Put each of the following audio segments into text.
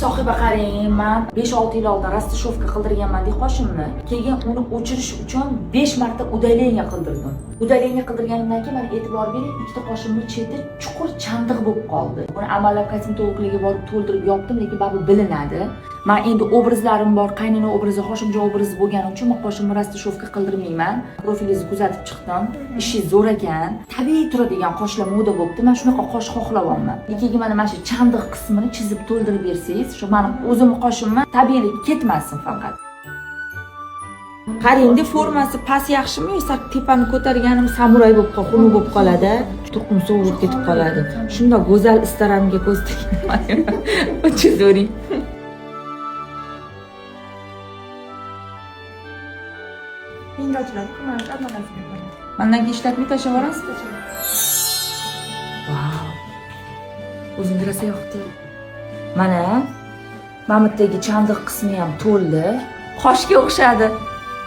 sohiba qarang, men 5-6 yil oldin rastashovka qildirganman deb qoshimni. Keyin uni o'chirish uchun 5 marta udaleniya qildirdim. Udaleniya qildirganimdan keyin men e'tibor bering, ikkita qoshimning cheti chuqur chandiq bo'lib qoldi. Uni amallab kosmetologiga borib to'ldirib yopdim, lekin baribir bilinadi. Men endi obrazlarim bor, qaynona obrazi, Hoshimjon obrazi bo'lgani uchun men qoshimni rastashovka qildirmayman. Profilingizni kuzatib chiqdim. Ishingiz zo'r ekan. Tabiiy turadigan qoshlar moda bo'libdi. Men shunaqa qosh xohlayapman. Keyin mana shu chandiq qismini chizib to'ldirib bersangiz, shu meni o'zimni qoshimni tabiiylik ketmasin faqat. Qarang, formasi past yaxshimi yoki tepani ko'targanim samuray bo'lib qolib, xunuk bo'lib qoladi, turqum sovurib ketib qoladi. Shunda go'zal Instagramga ko'z tikmayman. O'chib o'ring. Endi ochiladi, kumarni adolatga qo'yadi. Mendan keyin ishlatmay tashlab yuborasiz? Vau. O'zimga rosa yoqdi. Mana mamutdagi chandiq qismi ham to'ldi. Qoshga o'xshadi.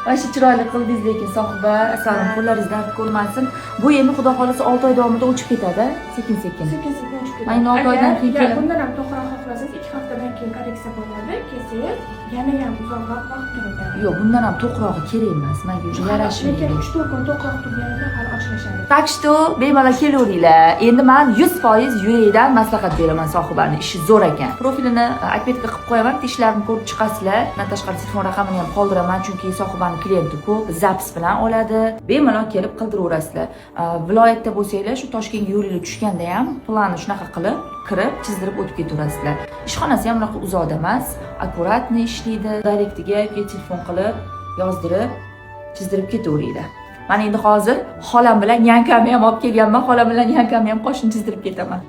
Vashi chiroyli qildingiz, lekin sohiba, asalom, qo'llaringiz dard ko'rmasin. Bu endi xudo xolasa 6 oy davomida o'chib ketadi, sekin-sekin. Sekin-sekin o'chib ketadi. Mana 6 oydan keyin kelib. Bundan ham to'g'ri xohlasangiz 2 haftadan keyin korreksiya bo'ladi, kelsangiz yana ham uzoqroq vaqt turadi. Yo'q, bundan ham to'qrog'i kerak emas. Menga уже yarashmaydi. Lekin 3-4 kun to'qroq turganida hali ochilishadi. Tak что, bemalol kelaveringlar. Endi men 100% yurakdan maslahat beraman sohibani, ishi zo'r ekan. Profilini отметка qilib qo'yaman, tishlarini ko'rib chiqasizlar. Bundan tashqari telefon raqamini ham qoldiraman, chunki sohibani klienti ko'p, zapis bilan oladi. Bemalol kelib qildiraverasizlar. Viloyatda bo'lsanglar, shu Toshkentga yo'linglar tushganda ham planni shunaqa qilib, kirib, chizdirib o'tib ketaverasizlar. Ishxonasi ham unaqa uzoqda emas, akkuratni ishlaydi. Direktiga telefon qilib, yozdirib, chizdirib ketaveringlar. Men endi hozir xolam bilan yankamni ham olib kelganman. Xolam bilan yankamni ham qoshini chizdirib ketaman.